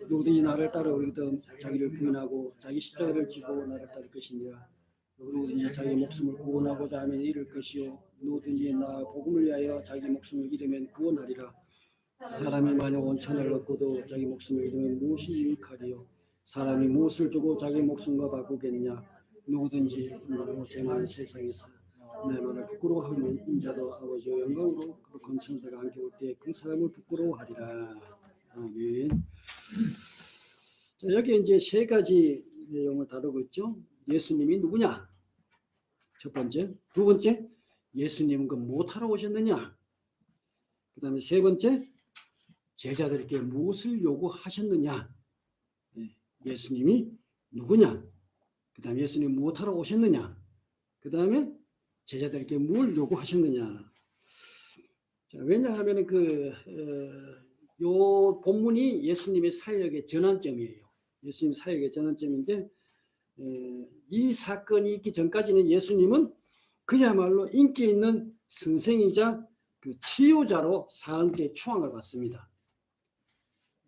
누구든지 나를 따르거든 자기를 부인하고 자기 십자가를 지고 나를 따를 것이니라. 누구든지 자기 목숨을 구원하고자 하면 잃을 것이요 누구든지 나 복음을 위하여 자기 목숨을 잃으면 구원하리라. 사람이 만약 온천을 얻고도 자기 목숨을 잃으면 무엇이 유익하리요. 사람이 무엇을 주고 자기 목숨과 바꾸겠냐. 누구든지 너로 제 많은 세상에서 내 말을 부끄러워하면 인자도 아버지의 영광으로 거룩한 천사가 함께 올 때 그 사람을 부끄러워하리라. 아멘. 자, 여기 이제 세 가지 내용을 다루고 있죠. 예수님이 누구냐? 첫 번째. 두 번째, 예수님은 그 무엇하러 오셨느냐? 그 다음에 세 번째, 제자들에게 무엇을 요구하셨느냐? 예수님이 누구냐? 그 다음에 예수님이 무엇하러 오셨느냐? 그 다음에 제자들에게 뭘 요구하셨느냐? 자, 왜냐하면 요 본문이 예수님의 사역의 전환점이에요. 예수님 사역의 전환점인데 이 사건이 있기 전까지는 예수님은 그야말로 인기 있는 선생이자 그 치유자로 사람들의 추앙을 받습니다.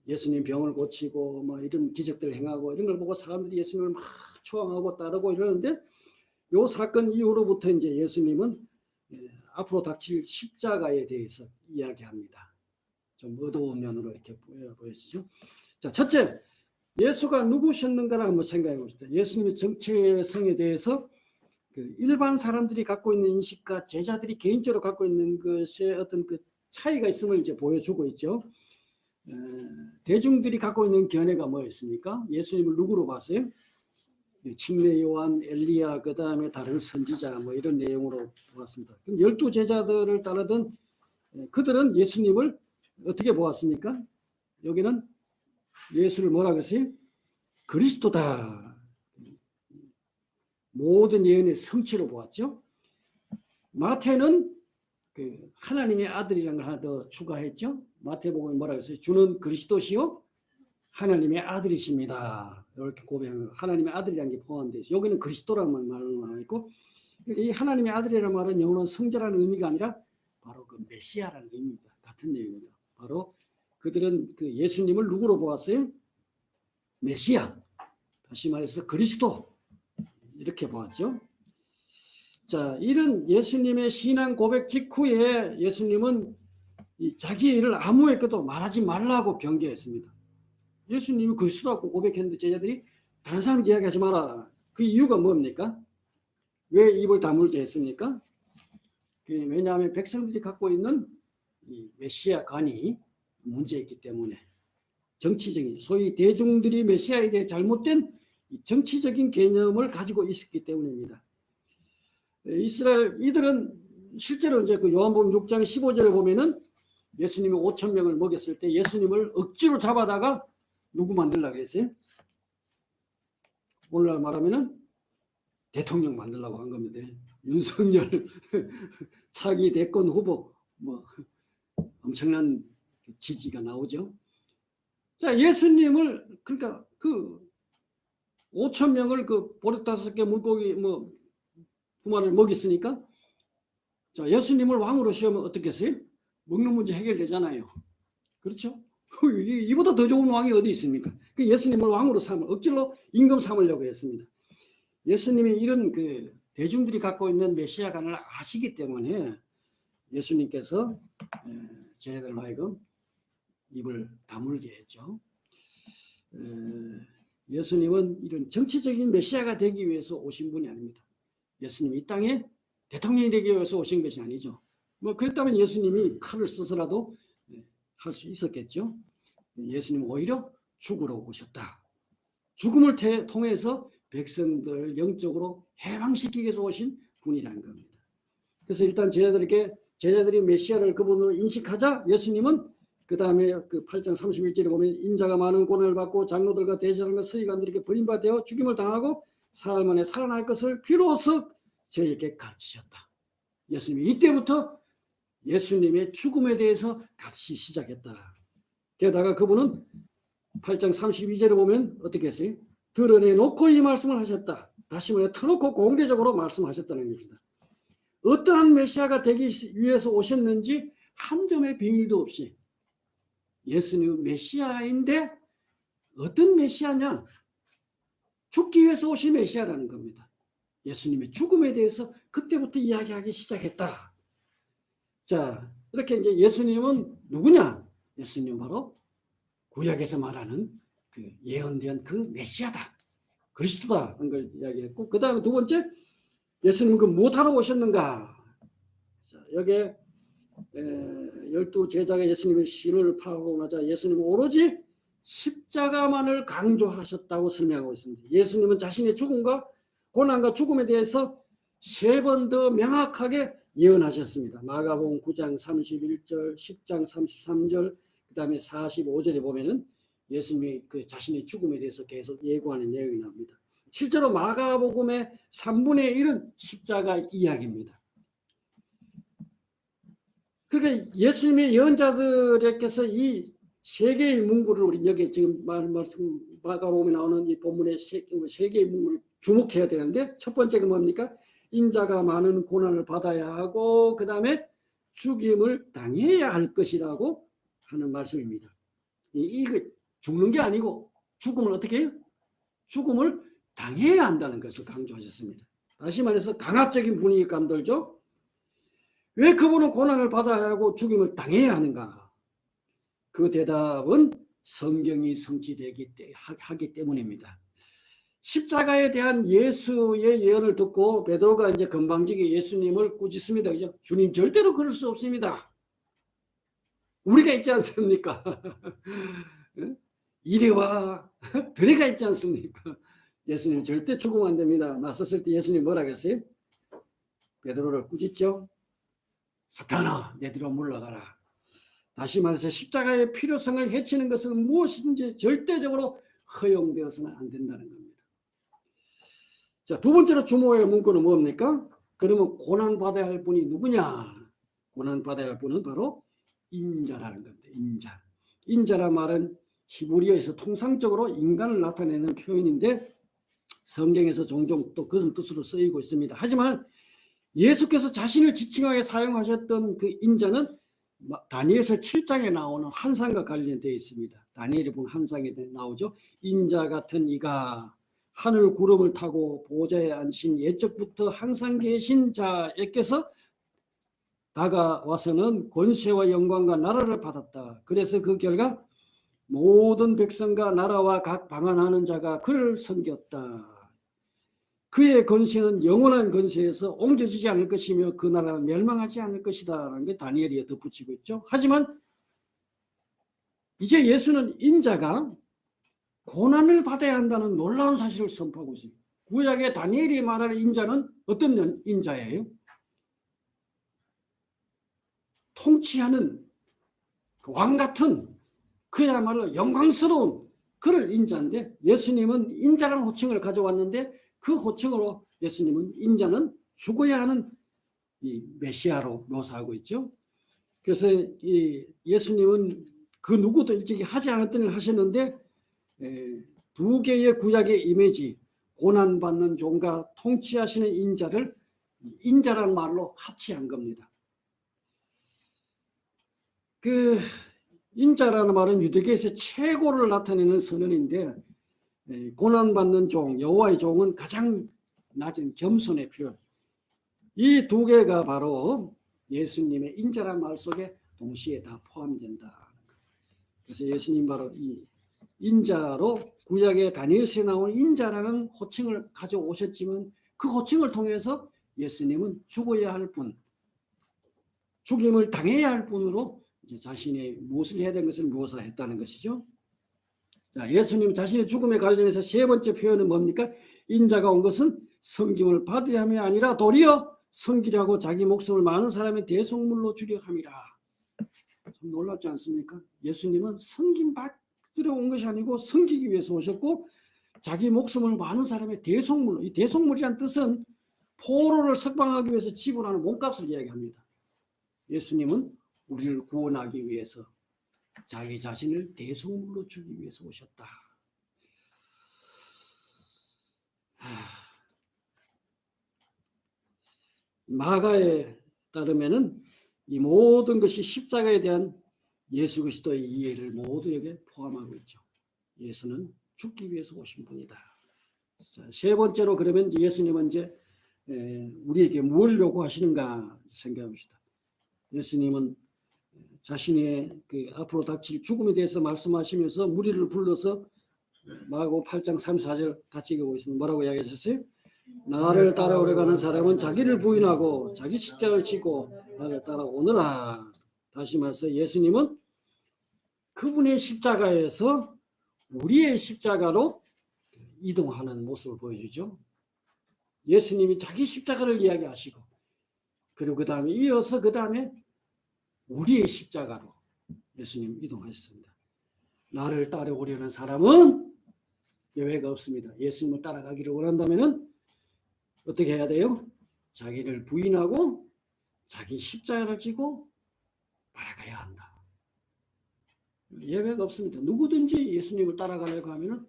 예수님 병을 고치고 뭐 이런 기적들을 행하고 이런 걸 보고 사람들이 예수님을 막 추앙하고 따르고 이러는데 요 사건 이후로부터 이제 예수님은 앞으로 닥칠 십자가에 대해서 이야기합니다. 좀 어두운 면으로 이렇게 보여지죠. 자, 첫째, 예수가 누구셨는가를 한번 생각해 봅시다. 예수님의 정체성에 대해서 그 일반 사람들이 갖고 있는 인식과 제자들이 개인적으로 갖고 있는 것에 어떤 그 차이가 있음을 이제 보여주고 있죠. 대중들이 갖고 있는 견해가 뭐였습니까? 예수님을 누구로 봤어요? 침례 요한, 엘리야, 그 다음에 다른 선지자 뭐 이런 내용으로 보았습니다. 그럼 12 제자들을 따르던 그들은 예수님을 어떻게 보았습니까? 여기는 예수를 뭐라고 했어요? 그리스도다. 모든 예언의 성취로 보았죠. 마태는 그 하나님의 아들이라는 걸 하나 더 추가했죠. 마태복음에 뭐라고 했어요? 주는 그리스도시요 하나님의 아들이십니다. 이렇게 고백하는 하나님의 아들이라는 게 포함되어 있어요. 여기는 그리스도라는 말을 나와 있고 이 하나님의 아들이라는 말은 영어로는 성자라는 의미가 아니라 바로 그 메시아라는 의미입니다. 같은 내용이죠. 바로 그들은 그 예수님을 누구로 보았어요? 메시아. 다시 말해서 그리스도. 이렇게 보았죠. 자, 이런 예수님의 신앙 고백 직후에 예수님은 자기의 일을 아무에게도 말하지 말라고 경계했습니다. 예수님이 그리스도라고 고백했는데 제자들이 다른 사람 이야기하지 마라. 그 이유가 뭡니까? 왜 입을 다물게 했습니까? 왜냐하면 백성들이 갖고 있는 이 메시아 관이 문제있기 때문에 정치적인 소위 대중들이 메시아에 대해 잘못된 정치적인 개념을 가지고 있었기 때문입니다. 이스라엘 이들은 실제로 이제 그 요한복음 6장 15절에 보면은 예수님이 5,000명을 먹였을 때 예수님을 억지로 잡아다가 누구 만들려고 했어요? 오늘날 말하면은 대통령 만들려고 한 겁니다. 윤석열 차기 대권 후보 뭐 엄청난 지지가 나오죠. 자, 예수님을 그러니까 그 5,000명을 그 보리 5개 물고기 뭐 후마를 먹였으니까 자, 예수님을 왕으로 세우면 어떻게 했어요? 먹는 문제 해결되잖아요. 그렇죠? 이보다 더 좋은 왕이 어디 있습니까? 그 예수님을 왕으로 삼을 억지로 임금 삼으려고 했습니다. 예수님이 이런 그 대중들이 갖고 있는 메시아관을 아시기 때문에 예수님께서 제자들로 하여금 입을 다물게 했죠. 예수님은 이런 정치적인 메시아가 되기 위해서 오신 분이 아닙니다. 예수님이 이 땅에 대통령이 되기 위해서 오신 것이 아니죠. 뭐 그랬다면 예수님이 칼을 써서라도 할 수 있었겠죠. 예수님은 오히려 죽으러 오셨다. 죽음을 통해서 백성들을 영적으로 해방시키기 위해서 오신 분이라는 겁니다. 그래서 일단 제자들이 메시아를 그분으로 인식하자 예수님은 그 다음에 그 8장 31절에 보면 인자가 많은 고난을 받고 장로들과 대제사장과 서기관들에게 버림받아 죽임을 당하고 사흘 만에 살아날 것을 비로소 저에게 가르치셨다. 예수님이 이때부터 예수님의 죽음에 대해서 가르치기 시작했다. 게다가 그분은 8장 32절에 보면 어떻게 했어요? 드러내놓고 이 말씀을 하셨다. 다시 말해 터놓고 공개적으로 말씀하셨다는 겁니다. 어떠한 메시아가 되기 위해서 오셨는지 한 점의 비밀도 없이 예수님은 메시아인데 어떤 메시아냐? 죽기 위해서 오신 메시아라는 겁니다. 예수님의 죽음에 대해서 그때부터 이야기하기 시작했다. 자, 이렇게 이제 예수님은 누구냐? 예수님은 바로 구약에서 말하는 그 예언된 그 메시아다. 그리스도다. 하는 걸 이야기했고, 그 다음에 두 번째, 예수님은 그 무엇하러 오셨는가? 자, 여기에 12 제자가 예수님의 신을 파악하고 나자 예수님은 오로지 십자가만을 강조하셨다고 설명하고 있습니다. 예수님은 자신의 죽음과 고난과 죽음에 대해서 3번 더 명확하게 예언하셨습니다. 마가복음 9장 31절, 10장 33절, 그 다음에 45절에 보면은 예수님이 그 자신의 죽음에 대해서 계속 예고하는 내용이 나옵니다. 실제로 마가복음의 3분의 1은 십자가 이야기입니다. 그러니까 예수님의 예언자들께서 이 3개의 문구를 우리 여기 지금 말씀 마가복음에 나오는 이 본문의 3개의 문구를 주목해야 되는데, 첫 번째가 뭡니까? 인자가 많은 고난을 받아야 하고 그 다음에 죽임을 당해야 할 것이라고 하는 말씀입니다. 이거 죽는 게 아니고 죽음을 어떻게 해요? 죽음을 당해야 한다는 것을 강조하셨습니다. 다시 말해서 강압적인 분위기감 들죠? 왜 그분은 고난을 받아야 하고 죽임을 당해야 하는가? 그 대답은 성경이 성취하기 때문입니다. 십자가에 대한 예수의 예언을 듣고 베드로가 이제 건방지게 예수님을 꾸짖습니다. 그죠? 주님 절대로 그럴 수 없습니다. 우리가 있지 않습니까? 이리 와. 들이가 있지 않습니까? 예수님 절대 죽으면 안 됩니다. 나섰을 때 예수님 뭐라 그랬어요? 베드로를 꾸짖죠. 사탄아, 내 뒤로 물러가라. 다시 말해서 십자가의 필요성을 해치는 것은 무엇이든지 절대적으로 허용되어서는 안 된다는 겁니다. 자, 두 번째로 주목할 문구는 뭡니까? 그러면 고난받아야 할 분이 누구냐? 고난받아야 할 분은 바로 인자라는 겁니다. 인자. 인자란 말은 히브리어에서 통상적으로 인간을 나타내는 표현인데 성경에서 종종 또 그런 뜻으로 쓰이고 있습니다. 하지만 예수께서 자신을 지칭하게 사용하셨던 그 인자는 다니엘서 7장에 나오는 환상과 관련되어 있습니다. 다니엘이 본 환상에 나오죠. 인자 같은 이가 하늘 구름을 타고 보좌에 앉으신 옛적부터 항상 계신 자에게서 다가와서는 권세와 영광과 나라를 받았다. 그래서 그 결과 모든 백성과 나라와 각 방언하는 자가 그를 섬겼다. 그의 권세는 영원한 권세에서 옮겨지지 않을 것이며 그 나라는 멸망하지 않을 것이다 라는 게 다니엘이 덧붙이고 있죠. 하지만 이제 예수는 인자가 고난을 받아야 한다는 놀라운 사실을 선포하고 있습니다. 구약의 다니엘이 말하는 인자는 어떤 인자예요? 통치하는 왕 같은 그야말로 영광스러운 그런 인자인데 예수님은 인자라는 호칭을 가져왔는데 그 호칭으로 예수님은 인자는 죽어야 하는 이 메시아로 묘사하고 있죠. 그래서 이 예수님은 그 누구도 일찍이 하지 않았던 일을 하셨는데 두 개의 구약의 이미지, 고난받는 종과 통치하시는 인자를 인자라는 말로 합치한 겁니다. 그 인자라는 말은 유대계에서 최고를 나타내는 선언인데 고난받는 종, 여호와의 종은 가장 낮은 겸손의 표현. 이 두 개가 바로 예수님의 인자라는 말 속에 동시에 다 포함된다. 그래서 예수님 바로 이 인자로 구약의 다니엘서에 나오는 인자라는 호칭을 가져오셨지만 그 호칭을 통해서 예수님은 죽어야 할 분, 죽임을 당해야 할 분으로 이제 자신이 무엇을 해야 되는 것을 묘사했다는 것이죠. 자, 예수님 자신의 죽음에 관련해서 세 번째 표현은 뭡니까? 인자가 온 것은 섬김을 받으려 함이 아니라 도리어 섬기려고 자기 목숨을 많은 사람의 대속물로 주려 함이라. 참 놀랍지 않습니까? 예수님은 섬김 받으려 온 것이 아니고 섬기기 위해서 오셨고 자기 목숨을 많은 사람의 대속물로, 이 대속물이란 뜻은 포로를 석방하기 위해서 지불하는 몸값을 이야기합니다. 예수님은 우리를 구원하기 위해서 자기 자신을 대속물로 주기 위해서 오셨다. 마가에 따르면은 이 모든 것이 십자가에 대한 예수 그리스도의 이해를 모두 여기에 포함하고 있죠. 예수는 죽기 위해서 오신 분이다. 자, 세 번째로 그러면 예수님은 이제 우리에게 뭘 요구하시는가 생각합시다. 예수님은 자신의 그 앞으로 닥칠 죽음에 대해서 말씀하시면서 무리를 불러서 마가복음 8장 34절 같이 읽어보겠습니다. 뭐라고 이야기하셨어요? 나를 따라오려 가는 사람은 자기를 부인하고 자기 십자가를 지고 나를 따라오느라. 다시 말해서 예수님은 그분의 십자가에서 우리의 십자가로 이동하는 모습을 보여주죠. 예수님이 자기 십자가를 이야기하시고 그리고 그 다음에 이어서 그 다음에 우리의 십자가로 예수님 이동하셨습니다. 나를 따라오려는 사람은 예외가 없습니다. 예수님을 따라가기를 원한다면 어떻게 해야 돼요? 자기를 부인하고 자기 십자가를 지고 따라가야 한다. 예외가 없습니다. 누구든지 예수님을 따라가려고 하면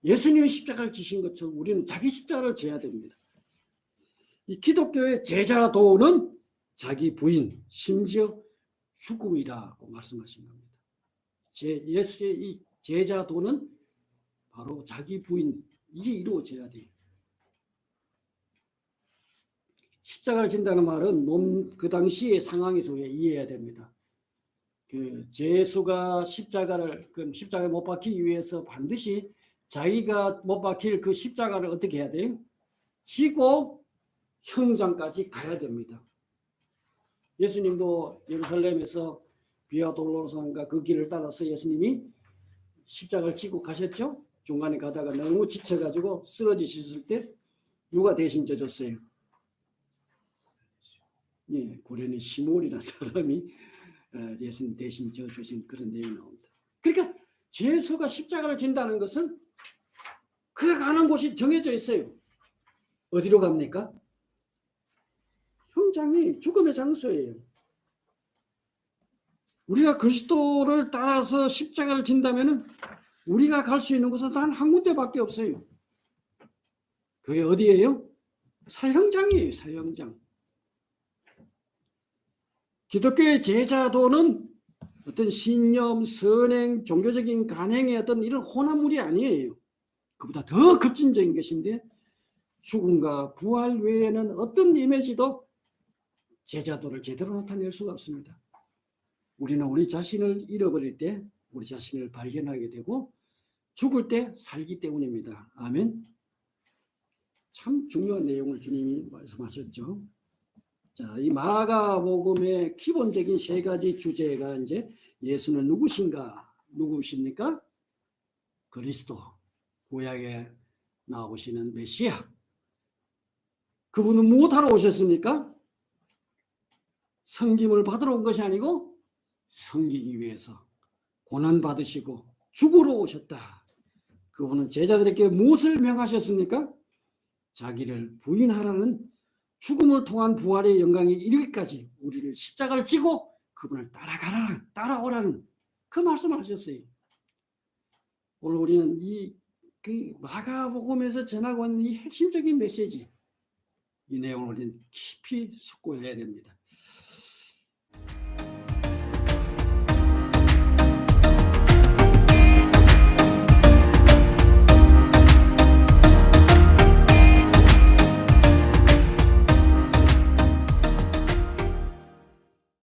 예수님이 십자가를 지신 것처럼 우리는 자기 십자가를 져야 됩니다. 이 기독교의 제자도는 자기 부인, 심지어 죽음이라고 말씀하신 겁니다. 예수의 이 제자도는 바로 자기 부인, 이게 이루어져야 돼요. 십자가를 진다는 말은 그 당시의 상황에서 이해해야 됩니다. 그 예수가 십자가에 못 박히기 위해서 반드시 자기가 못 박힐 그 십자가를 어떻게 해야 돼요? 지고 형장까지 가야 됩니다. 예수님도 예루살렘에서 비아 돌로로산가 그 길을 따라서 예수님이 십자가를 지고 가셨죠. 중간에 가다가 너무 지쳐가지고 쓰러지셨을 때 누가 대신 져줬어요? 예, 고려는 시몬이라는 사람이 예수님 대신 져주신 그런 내용이 나옵니다. 그러니까 예수가 십자가를 진다는 것은 그가 가는 곳이 정해져 있어요. 어디로 갑니까? 형장이 죽음의 장소예요. 우리가 그리스도를 따라서 십자가를 진다면 우리가 갈 수 있는 곳은 단 한 군데밖에 없어요. 그게 어디예요? 사형장이에요. 사형장. 기독교의 제자도는 어떤 신념, 선행, 종교적인 간행의 어떤 이런 혼합물이 아니에요. 그보다 더 급진적인 것인데 죽음과 부활 외에는 어떤 이미지도 제자도를 제대로 나타낼 수가 없습니다. 우리는 우리 자신을 잃어버릴 때 우리 자신을 발견하게 되고 죽을 때 살기 때문입니다. 아멘. 참 중요한 내용을 주님이 말씀하셨죠. 자, 이 마가복음의 기본적인 세 가지 주제가 이제 예수는 누구십니까? 그리스도, 구약에 나오시는 메시아. 그분은 무엇하러 오셨습니까? 섬김을 받으러 온 것이 아니고 섬기기 위해서 고난 받으시고 죽으러 오셨다. 그분은 제자들에게 무엇을 명하셨습니까? 자기를 부인하라는 죽음을 통한 부활의 영광에 이르기까지 우리를 십자가를 지고 그분을 따라오라는 그 말씀을 하셨어요. 오늘 우리는 그 마가복음에서 전하고 있는 이 핵심적인 메시지, 이 내용을 우리는 깊이 숙고해야 됩니다.